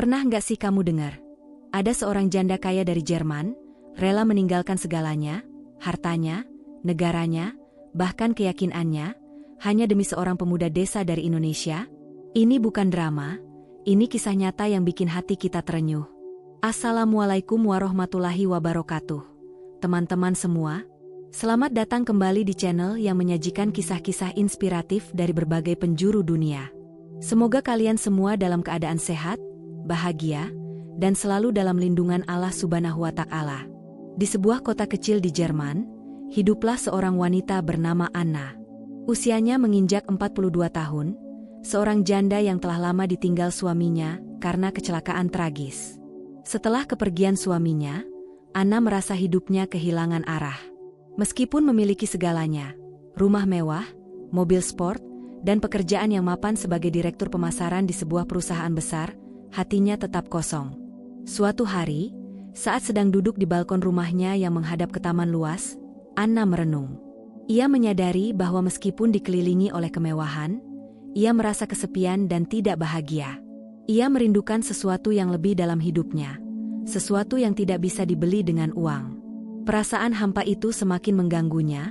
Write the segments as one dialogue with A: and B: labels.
A: Pernah nggak sih kamu dengar? Ada seorang janda kaya dari Jerman, rela meninggalkan segalanya, hartanya, negaranya, bahkan keyakinannya, hanya demi seorang pemuda desa dari Indonesia? Ini bukan drama, ini kisah nyata yang bikin hati kita terenyuh. Assalamualaikum warahmatullahi wabarakatuh. Teman-teman semua, selamat datang kembali di channel yang menyajikan kisah-kisah inspiratif dari berbagai penjuru dunia. Semoga kalian semua dalam keadaan sehat, bahagia, dan selalu dalam lindungan Allah Subhanahu wa Ta'ala. Di sebuah kota kecil di Jerman, hiduplah seorang wanita bernama Anna. Usianya menginjak 42 tahun, seorang janda yang telah lama ditinggal suaminya karena kecelakaan tragis. Setelah kepergian suaminya, Anna merasa hidupnya kehilangan arah. Meskipun memiliki segalanya, rumah mewah, mobil sport, dan pekerjaan yang mapan sebagai direktur pemasaran di sebuah perusahaan besar, hatinya tetap kosong. Suatu hari, saat sedang duduk di balkon rumahnya yang menghadap ke taman luas, Anna merenung. Ia menyadari bahwa meskipun dikelilingi oleh kemewahan, ia merasa kesepian dan tidak bahagia. Ia merindukan sesuatu yang lebih dalam hidupnya, sesuatu yang tidak bisa dibeli dengan uang. Perasaan hampa itu semakin mengganggunya,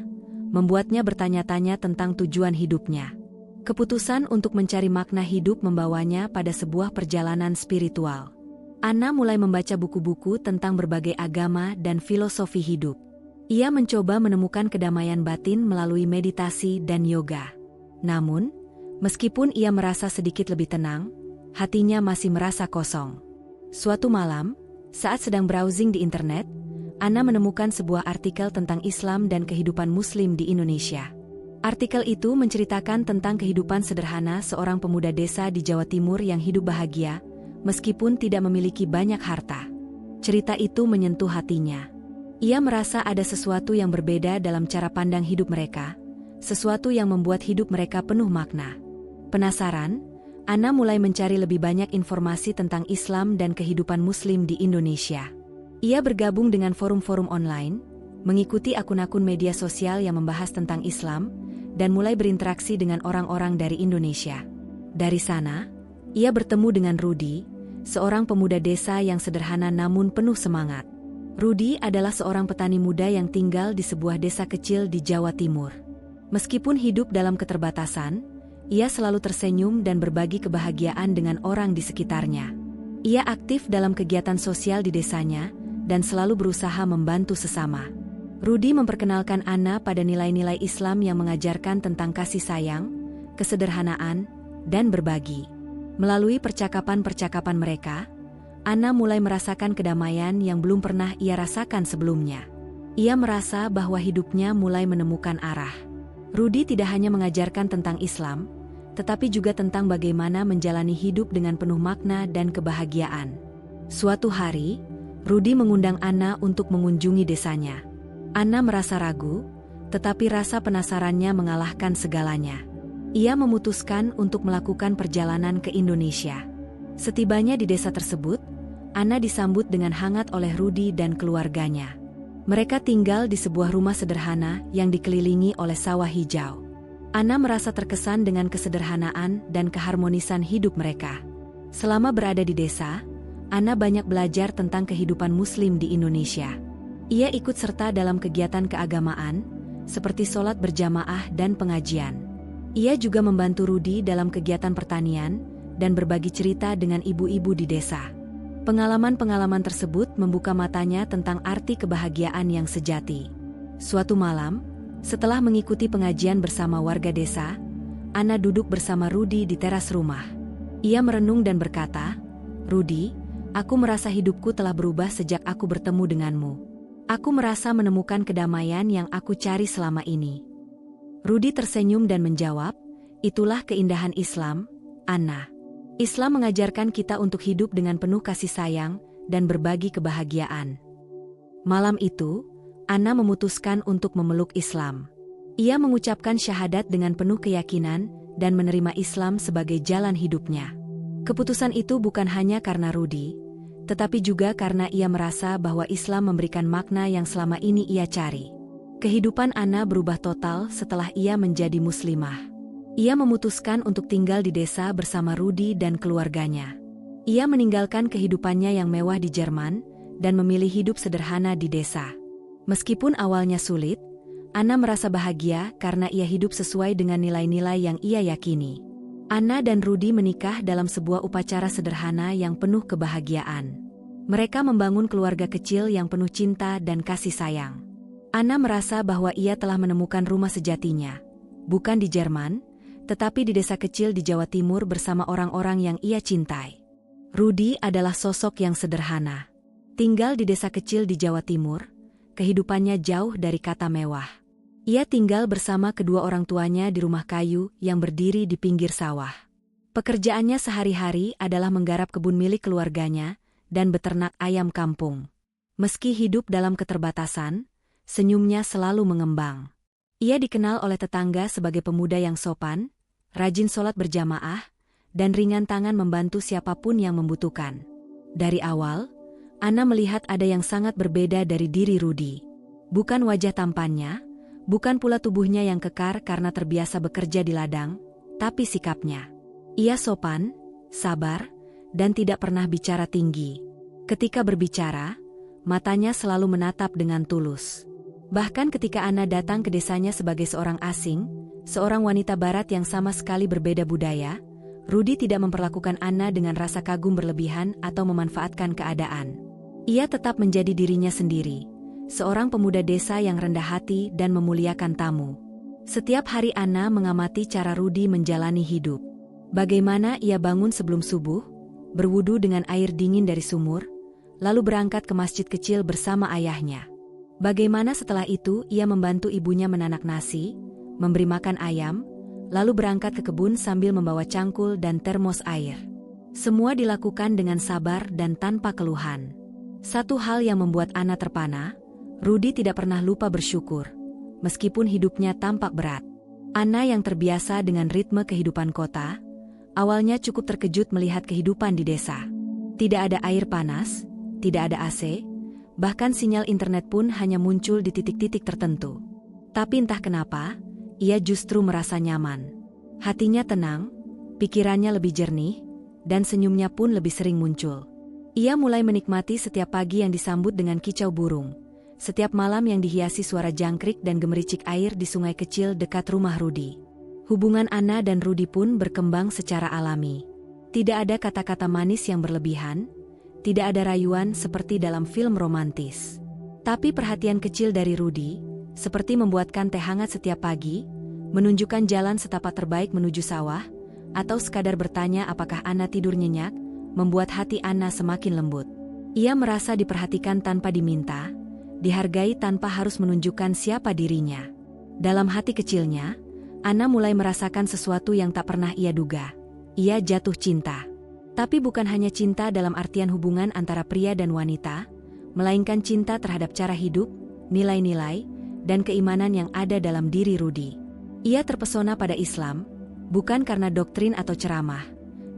A: membuatnya bertanya-tanya tentang tujuan hidupnya. Keputusan untuk mencari makna hidup membawanya pada sebuah perjalanan spiritual. Anna mulai membaca buku-buku tentang berbagai agama dan filosofi hidup. Ia mencoba menemukan kedamaian batin melalui meditasi dan yoga. Namun, meskipun ia merasa sedikit lebih tenang, hatinya masih merasa kosong. Suatu malam, saat sedang browsing di internet, Anna menemukan sebuah artikel tentang Islam dan kehidupan Muslim di Indonesia. Artikel itu menceritakan tentang kehidupan sederhana seorang pemuda desa di Jawa Timur yang hidup bahagia, meskipun tidak memiliki banyak harta. Cerita itu menyentuh hatinya. Ia merasa ada sesuatu yang berbeda dalam cara pandang hidup mereka, sesuatu yang membuat hidup mereka penuh makna. Penasaran, Anna mulai mencari lebih banyak informasi tentang Islam dan kehidupan Muslim di Indonesia. Ia bergabung dengan forum-forum online, mengikuti akun-akun media sosial yang membahas tentang Islam, dan mulai berinteraksi dengan orang-orang dari Indonesia. Dari sana, ia bertemu dengan Rudy, seorang pemuda desa yang sederhana namun penuh semangat. Rudy adalah seorang petani muda yang tinggal di sebuah desa kecil di Jawa Timur. Meskipun hidup dalam keterbatasan, ia selalu tersenyum dan berbagi kebahagiaan dengan orang di sekitarnya. Ia aktif dalam kegiatan sosial di desanya, dan selalu berusaha membantu sesama. Rudy memperkenalkan Anna pada nilai-nilai Islam yang mengajarkan tentang kasih sayang, kesederhanaan, dan berbagi. Melalui percakapan-percakapan mereka, Anna mulai merasakan kedamaian yang belum pernah ia rasakan sebelumnya. Ia merasa bahwa hidupnya mulai menemukan arah. Rudy tidak hanya mengajarkan tentang Islam, tetapi juga tentang bagaimana menjalani hidup dengan penuh makna dan kebahagiaan. Suatu hari, Rudy mengundang Anna untuk mengunjungi desanya. Anna merasa ragu, tetapi rasa penasarannya mengalahkan segalanya. Ia memutuskan untuk melakukan perjalanan ke Indonesia. Setibanya di desa tersebut, Anna disambut dengan hangat oleh Rudy dan keluarganya. Mereka tinggal di sebuah rumah sederhana yang dikelilingi oleh sawah hijau. Anna merasa terkesan dengan kesederhanaan dan keharmonisan hidup mereka. Selama berada di desa, Anna banyak belajar tentang kehidupan Muslim di Indonesia. Ia ikut serta dalam kegiatan keagamaan, seperti sholat berjamaah dan pengajian. Ia juga membantu Rudy dalam kegiatan pertanian, dan berbagi cerita dengan ibu-ibu di desa. Pengalaman-pengalaman tersebut membuka matanya tentang arti kebahagiaan yang sejati. Suatu malam, setelah mengikuti pengajian bersama warga desa, Anna duduk bersama Rudy di teras rumah. Ia merenung dan berkata, "Rudy, aku merasa hidupku telah berubah sejak aku bertemu denganmu. Aku merasa menemukan kedamaian yang aku cari selama ini." Rudy tersenyum dan menjawab, "Itulah keindahan Islam, Anna. Islam mengajarkan kita untuk hidup dengan penuh kasih sayang dan berbagi kebahagiaan." Malam itu, Anna memutuskan untuk memeluk Islam. Ia mengucapkan syahadat dengan penuh keyakinan dan menerima Islam sebagai jalan hidupnya. Keputusan itu bukan hanya karena Rudy, tetapi juga karena ia merasa bahwa Islam memberikan makna yang selama ini ia cari. Kehidupan Anna berubah total setelah ia menjadi muslimah. Ia memutuskan untuk tinggal di desa bersama Rudy dan keluarganya. Ia meninggalkan kehidupannya yang mewah di Jerman dan memilih hidup sederhana di desa. Meskipun awalnya sulit, Anna merasa bahagia karena ia hidup sesuai dengan nilai-nilai yang ia yakini. Anna dan Rudi menikah dalam sebuah upacara sederhana yang penuh kebahagiaan. Mereka membangun keluarga kecil yang penuh cinta dan kasih sayang. Anna merasa bahwa ia telah menemukan rumah sejatinya, bukan di Jerman, tetapi di desa kecil di Jawa Timur bersama orang-orang yang ia cintai. Rudi adalah sosok yang sederhana. Tinggal di desa kecil di Jawa Timur, kehidupannya jauh dari kata mewah. Ia tinggal bersama kedua orang tuanya di rumah kayu yang berdiri di pinggir sawah. Pekerjaannya sehari-hari adalah menggarap kebun milik keluarganya dan beternak ayam kampung. Meski hidup dalam keterbatasan, senyumnya selalu mengembang. Ia dikenal oleh tetangga sebagai pemuda yang sopan, rajin sholat berjamaah, dan ringan tangan membantu siapapun yang membutuhkan. Dari awal, Anna melihat ada yang sangat berbeda dari diri Rudi. Bukan wajah tampannya, bukan pula tubuhnya yang kekar karena terbiasa bekerja di ladang, tapi sikapnya. Ia sopan, sabar, dan tidak pernah bicara tinggi. Ketika berbicara, matanya selalu menatap dengan tulus. Bahkan ketika Anna datang ke desanya sebagai seorang asing, seorang wanita barat yang sama sekali berbeda budaya, Rudi tidak memperlakukan Anna dengan rasa kagum berlebihan atau memanfaatkan keadaan. Ia tetap menjadi dirinya sendiri, seorang pemuda desa yang rendah hati dan memuliakan tamu. Setiap hari Anna mengamati cara Rudi menjalani hidup. Bagaimana ia bangun sebelum subuh, berwudu dengan air dingin dari sumur, lalu berangkat ke masjid kecil bersama ayahnya. Bagaimana setelah itu ia membantu ibunya menanak nasi, memberi makan ayam, lalu berangkat ke kebun sambil membawa cangkul dan termos air. Semua dilakukan dengan sabar dan tanpa keluhan. Satu hal yang membuat Anna terpana, Rudi tidak pernah lupa bersyukur, meskipun hidupnya tampak berat. Anna yang terbiasa dengan ritme kehidupan kota, awalnya cukup terkejut melihat kehidupan di desa. Tidak ada air panas, tidak ada AC, bahkan sinyal internet pun hanya muncul di titik-titik tertentu. Tapi entah kenapa, ia justru merasa nyaman. Hatinya tenang, pikirannya lebih jernih, dan senyumnya pun lebih sering muncul. Ia mulai menikmati setiap pagi yang disambut dengan kicau burung, setiap malam yang dihiasi suara jangkrik dan gemericik air di sungai kecil dekat rumah Rudi. Hubungan Anna dan Rudi pun berkembang secara alami. Tidak ada kata-kata manis yang berlebihan, tidak ada rayuan seperti dalam film romantis. Tapi perhatian kecil dari Rudi, seperti membuatkan teh hangat setiap pagi, menunjukkan jalan setapak terbaik menuju sawah, atau sekadar bertanya apakah Anna tidur nyenyak, membuat hati Anna semakin lembut. Ia merasa diperhatikan tanpa diminta, dihargai tanpa harus menunjukkan siapa dirinya. Dalam hati kecilnya, Anna mulai merasakan sesuatu yang tak pernah ia duga. Ia jatuh cinta. Tapi bukan hanya cinta dalam artian hubungan antara pria dan wanita, melainkan cinta terhadap cara hidup, nilai-nilai, dan keimanan yang ada dalam diri Rudi. Ia terpesona pada Islam, bukan karena doktrin atau ceramah,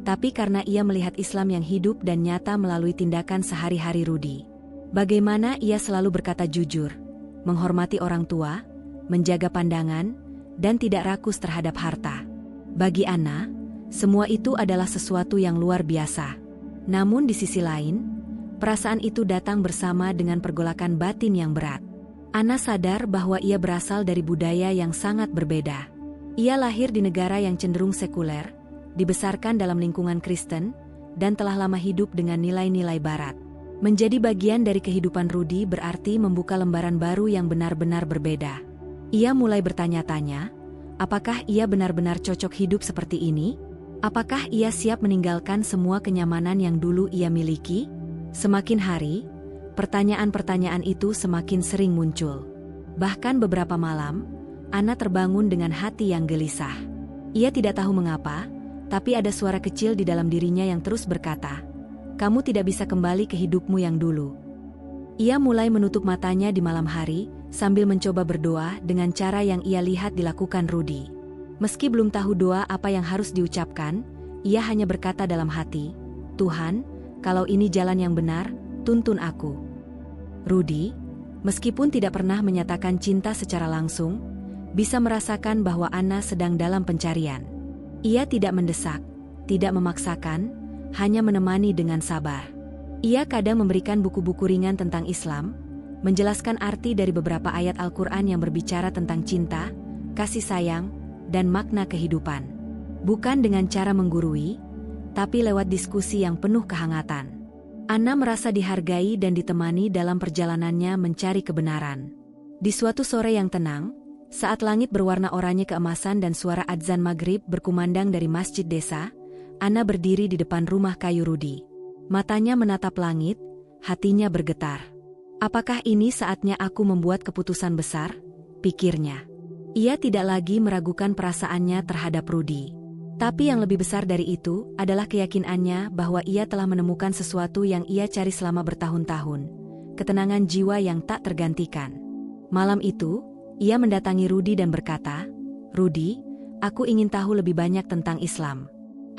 A: tapi karena ia melihat Islam yang hidup dan nyata melalui tindakan sehari-hari Rudi. Bagaimana ia selalu berkata jujur, menghormati orang tua, menjaga pandangan, dan tidak rakus terhadap harta. Bagi Anna, semua itu adalah sesuatu yang luar biasa. Namun di sisi lain, perasaan itu datang bersama dengan pergolakan batin yang berat. Anna sadar bahwa ia berasal dari budaya yang sangat berbeda. Ia lahir di negara yang cenderung sekuler, dibesarkan dalam lingkungan Kristen, dan telah lama hidup dengan nilai-nilai Barat. Menjadi bagian dari kehidupan Rudi berarti membuka lembaran baru yang benar-benar berbeda. Ia mulai bertanya-tanya, apakah ia benar-benar cocok hidup seperti ini? Apakah ia siap meninggalkan semua kenyamanan yang dulu ia miliki? Semakin hari, pertanyaan-pertanyaan itu semakin sering muncul. Bahkan beberapa malam, Anna terbangun dengan hati yang gelisah. Ia tidak tahu mengapa, tapi ada suara kecil di dalam dirinya yang terus berkata, "Kamu tidak bisa kembali ke hidupmu yang dulu." Ia mulai menutup matanya di malam hari, sambil mencoba berdoa dengan cara yang ia lihat dilakukan Rudi. Meski belum tahu doa apa yang harus diucapkan, ia hanya berkata dalam hati, "Tuhan, kalau ini jalan yang benar, tuntun aku." Rudi, meskipun tidak pernah menyatakan cinta secara langsung, bisa merasakan bahwa Anna sedang dalam pencarian. Ia tidak mendesak, tidak memaksakan, hanya menemani dengan sabar. Ia kadang memberikan buku-buku ringan tentang Islam, menjelaskan arti dari beberapa ayat Al-Quran yang berbicara tentang cinta, kasih sayang, dan makna kehidupan. Bukan dengan cara menggurui, tapi lewat diskusi yang penuh kehangatan. Anna merasa dihargai dan ditemani dalam perjalanannya mencari kebenaran. Di suatu sore yang tenang, saat langit berwarna oranye keemasan dan suara adzan maghrib berkumandang dari masjid desa, Anna berdiri di depan rumah kayu Rudi. Matanya menatap langit, hatinya bergetar. Apakah ini saatnya aku membuat keputusan besar? Pikirnya. Ia tidak lagi meragukan perasaannya terhadap Rudi. Tapi yang lebih besar dari itu adalah keyakinannya bahwa ia telah menemukan sesuatu yang ia cari selama bertahun-tahun. Ketenangan jiwa yang tak tergantikan. Malam itu, ia mendatangi Rudi dan berkata, "Rudi, aku ingin tahu lebih banyak tentang Islam.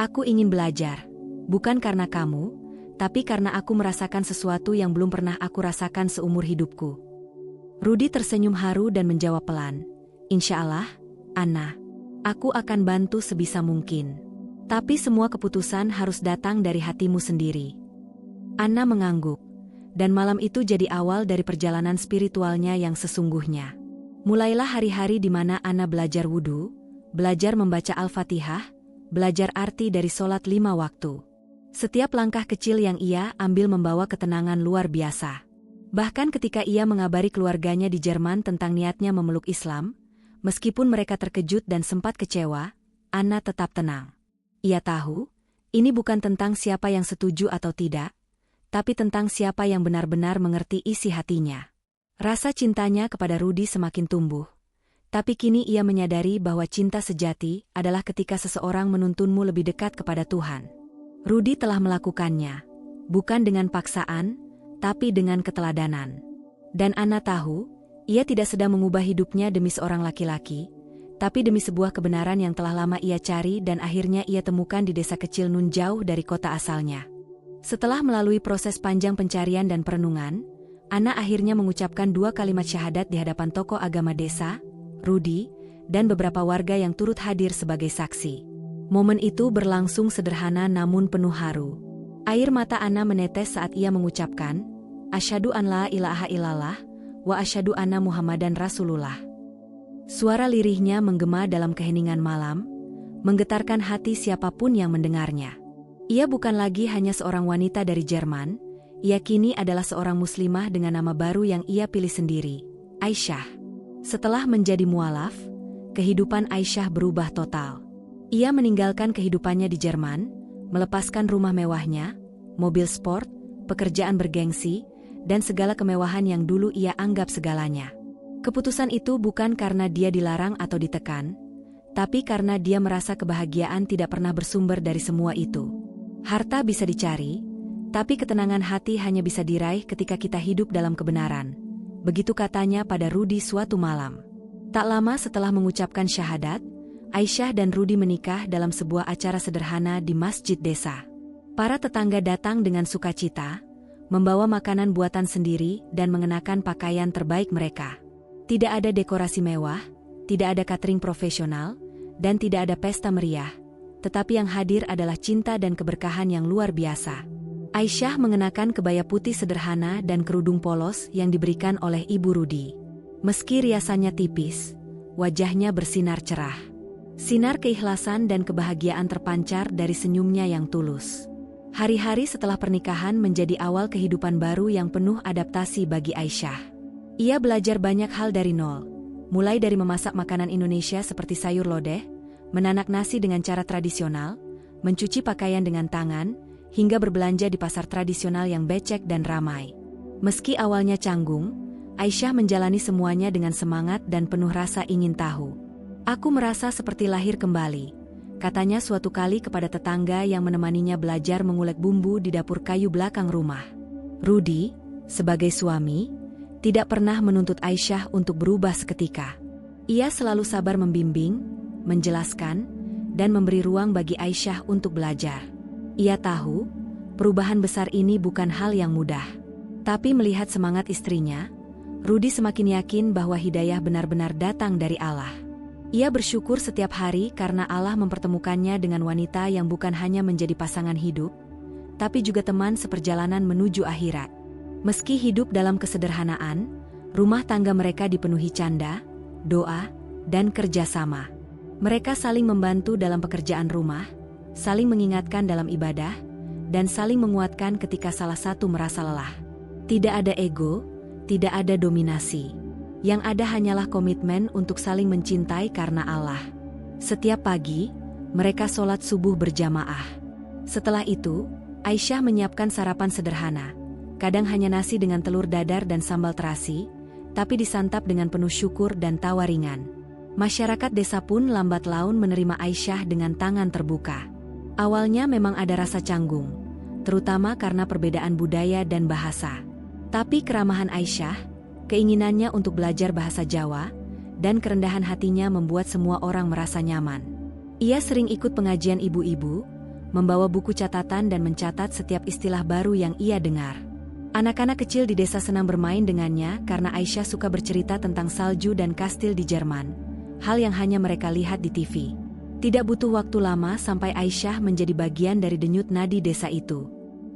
A: Aku ingin belajar, bukan karena kamu, tapi karena aku merasakan sesuatu yang belum pernah aku rasakan seumur hidupku." Rudi tersenyum haru dan menjawab pelan, "Insya Allah, Anna. Aku akan bantu sebisa mungkin. Tapi semua keputusan harus datang dari hatimu sendiri." Anna mengangguk, dan malam itu jadi awal dari perjalanan spiritualnya yang sesungguhnya. Mulailah hari-hari di mana Anna belajar wudhu, belajar membaca Al-Fatihah, belajar arti dari sholat 5 waktu. Setiap langkah kecil yang ia ambil membawa ketenangan luar biasa. Bahkan ketika ia mengabari keluarganya di Jerman tentang niatnya memeluk Islam, meskipun mereka terkejut dan sempat kecewa, Anna tetap tenang. Ia tahu, ini bukan tentang siapa yang setuju atau tidak, tapi tentang siapa yang benar-benar mengerti isi hatinya. Rasa cintanya kepada Rudi semakin tumbuh. Tapi kini ia menyadari bahwa cinta sejati adalah ketika seseorang menuntunmu lebih dekat kepada Tuhan. Rudi telah melakukannya, bukan dengan paksaan, tapi dengan keteladanan. Dan Anna tahu, ia tidak sedang mengubah hidupnya demi seorang laki-laki, tapi demi sebuah kebenaran yang telah lama ia cari dan akhirnya ia temukan di desa kecil nun jauh dari kota asalnya. Setelah melalui proses panjang pencarian dan perenungan, Anna akhirnya mengucapkan 2 kalimat syahadat di hadapan tokoh agama desa, Rudi, dan beberapa warga yang turut hadir sebagai saksi. Momen itu berlangsung sederhana namun penuh haru. Air mata Anna menetes saat ia mengucapkan, "Asyhadu an la ilaha illallah, wa asyhadu anna Muhammadan Rasulullah." Suara lirihnya menggema dalam keheningan malam, menggetarkan hati siapapun yang mendengarnya. Ia bukan lagi hanya seorang wanita dari Jerman, ia kini adalah seorang muslimah dengan nama baru yang ia pilih sendiri, Aisyah. Setelah menjadi mualaf, kehidupan Aisyah berubah total. Ia meninggalkan kehidupannya di Jerman, melepaskan rumah mewahnya, mobil sport, pekerjaan bergengsi, dan segala kemewahan yang dulu ia anggap segalanya. Keputusan itu bukan karena dia dilarang atau ditekan, tapi karena dia merasa kebahagiaan tidak pernah bersumber dari semua itu. Harta bisa dicari, tapi ketenangan hati hanya bisa diraih ketika kita hidup dalam kebenaran. Begitu katanya pada Rudi suatu malam. Tak lama setelah mengucapkan syahadat, Aisyah dan Rudi menikah dalam sebuah acara sederhana di masjid desa. Para tetangga datang dengan sukacita, membawa makanan buatan sendiri dan mengenakan pakaian terbaik mereka. Tidak ada dekorasi mewah, tidak ada catering profesional, dan tidak ada pesta meriah, tetapi yang hadir adalah cinta dan keberkahan yang luar biasa. Aisyah mengenakan kebaya putih sederhana dan kerudung polos yang diberikan oleh Ibu Rudi. Meski riasannya tipis, wajahnya bersinar cerah. Sinar keikhlasan dan kebahagiaan terpancar dari senyumnya yang tulus. Hari-hari setelah pernikahan menjadi awal kehidupan baru yang penuh adaptasi bagi Aisyah. Ia belajar banyak hal dari nol, mulai dari memasak makanan Indonesia seperti sayur lodeh, menanak nasi dengan cara tradisional, mencuci pakaian dengan tangan, hingga berbelanja di pasar tradisional yang becek dan ramai. Meski awalnya canggung, Aisyah menjalani semuanya dengan semangat dan penuh rasa ingin tahu. "Aku merasa seperti lahir kembali," katanya suatu kali kepada tetangga yang menemaninya belajar mengulek bumbu di dapur kayu belakang rumah. Rudi, sebagai suami, tidak pernah menuntut Aisyah untuk berubah seketika. Ia selalu sabar membimbing, menjelaskan, dan memberi ruang bagi Aisyah untuk belajar. Ia tahu, perubahan besar ini bukan hal yang mudah. Tapi melihat semangat istrinya, Rudi semakin yakin bahwa hidayah benar-benar datang dari Allah. Ia bersyukur setiap hari karena Allah mempertemukannya dengan wanita yang bukan hanya menjadi pasangan hidup, tapi juga teman seperjalanan menuju akhirat. Meski hidup dalam kesederhanaan, rumah tangga mereka dipenuhi canda, doa, dan kerjasama. Mereka saling membantu dalam pekerjaan rumah, saling mengingatkan dalam ibadah, dan saling menguatkan ketika salah satu merasa lelah. Tidak ada ego, tidak ada dominasi. Yang ada hanyalah komitmen untuk saling mencintai karena Allah. Setiap pagi, mereka sholat subuh berjamaah. Setelah itu, Aisyah menyiapkan sarapan sederhana. Kadang hanya nasi dengan telur dadar dan sambal terasi, tapi disantap dengan penuh syukur dan tawa ringan. Masyarakat desa pun lambat laun menerima Aisyah dengan tangan terbuka. Awalnya memang ada rasa canggung, terutama karena perbedaan budaya dan bahasa. Tapi keramahan Aisyah, keinginannya untuk belajar bahasa Jawa, dan kerendahan hatinya membuat semua orang merasa nyaman. Ia sering ikut pengajian ibu-ibu, membawa buku catatan dan mencatat setiap istilah baru yang ia dengar. Anak-anak kecil di desa senang bermain dengannya karena Aisyah suka bercerita tentang salju dan kastil di Jerman, hal yang hanya mereka lihat di TV. Tidak butuh waktu lama sampai Aisyah menjadi bagian dari denyut nadi desa itu.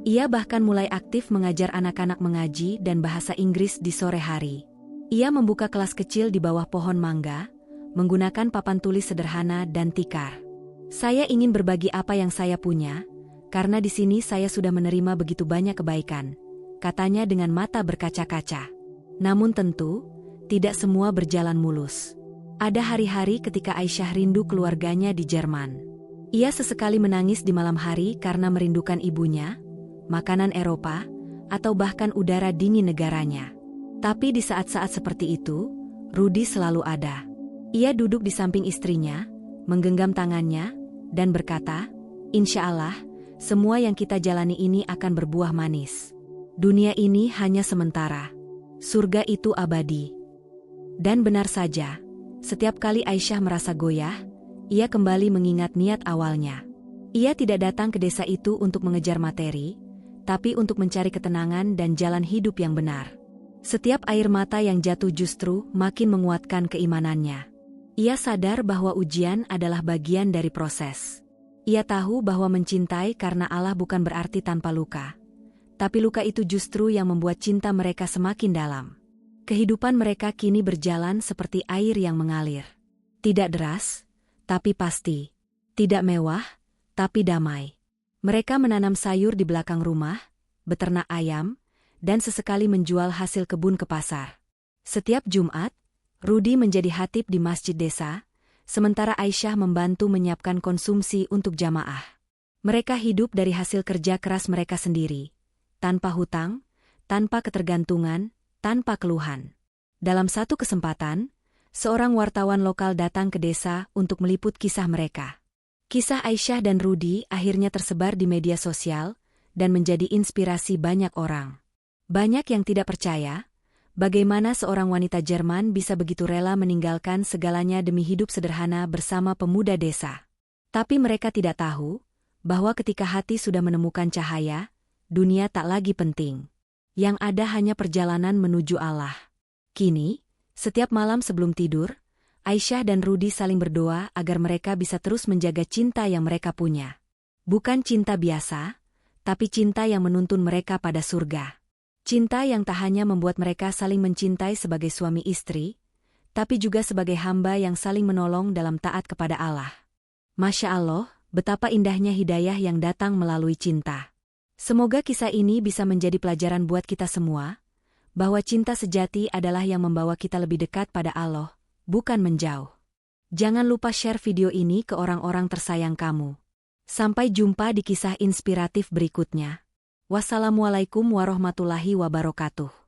A: Ia bahkan mulai aktif mengajar anak-anak mengaji dan bahasa Inggris di sore hari. Ia membuka kelas kecil di bawah pohon mangga, menggunakan papan tulis sederhana dan tikar. Saya ingin berbagi apa yang saya punya, karena di sini saya sudah menerima begitu banyak kebaikan, katanya dengan mata berkaca-kaca. Namun tentu, tidak semua berjalan mulus. Ada hari-hari ketika Aisyah rindu keluarganya di Jerman. Ia sesekali menangis di malam hari karena merindukan ibunya, makanan Eropa, atau bahkan udara dingin negaranya. Tapi di saat-saat seperti itu, Rudy selalu ada. Ia duduk di samping istrinya, menggenggam tangannya, dan berkata, "Insya Allah, semua yang kita jalani ini akan berbuah manis. Dunia ini hanya sementara. Surga itu abadi." Dan benar saja, setiap kali Aisyah merasa goyah, ia kembali mengingat niat awalnya. Ia tidak datang ke desa itu untuk mengejar materi, tapi untuk mencari ketenangan dan jalan hidup yang benar. Setiap air mata yang jatuh justru makin menguatkan keimanannya. Ia sadar bahwa ujian adalah bagian dari proses. Ia tahu bahwa mencintai karena Allah bukan berarti tanpa luka. Tapi luka itu justru yang membuat cinta mereka semakin dalam. Kehidupan mereka kini berjalan seperti air yang mengalir. Tidak deras, tapi pasti. Tidak mewah, tapi damai. Mereka menanam sayur di belakang rumah, beternak ayam, dan sesekali menjual hasil kebun ke pasar. Setiap Jumat, Rudy menjadi khatib di masjid desa, sementara Aisyah membantu menyiapkan konsumsi untuk jamaah. Mereka hidup dari hasil kerja keras mereka sendiri, tanpa hutang, tanpa ketergantungan, tanpa keluhan. Dalam satu kesempatan, seorang wartawan lokal datang ke desa untuk meliput kisah mereka. Kisah Aisyah dan Rudy akhirnya tersebar di media sosial dan menjadi inspirasi banyak orang. Banyak yang tidak percaya bagaimana seorang wanita Jerman bisa begitu rela meninggalkan segalanya demi hidup sederhana bersama pemuda desa. Tapi mereka tidak tahu bahwa ketika hati sudah menemukan cahaya, dunia tak lagi penting. Yang ada hanya perjalanan menuju Allah. Kini, setiap malam sebelum tidur, Aisyah dan Rudy saling berdoa agar mereka bisa terus menjaga cinta yang mereka punya. Bukan cinta biasa, tapi cinta yang menuntun mereka pada surga. Cinta yang tak hanya membuat mereka saling mencintai sebagai suami istri, tapi juga sebagai hamba yang saling menolong dalam taat kepada Allah. Masya Allah, betapa indahnya hidayah yang datang melalui cinta. Semoga kisah ini bisa menjadi pelajaran buat kita semua, bahwa cinta sejati adalah yang membawa kita lebih dekat pada Allah, bukan menjauh. Jangan lupa share video ini ke orang-orang tersayang kamu. Sampai jumpa di kisah inspiratif berikutnya. Wassalamualaikum warahmatullahi wabarakatuh.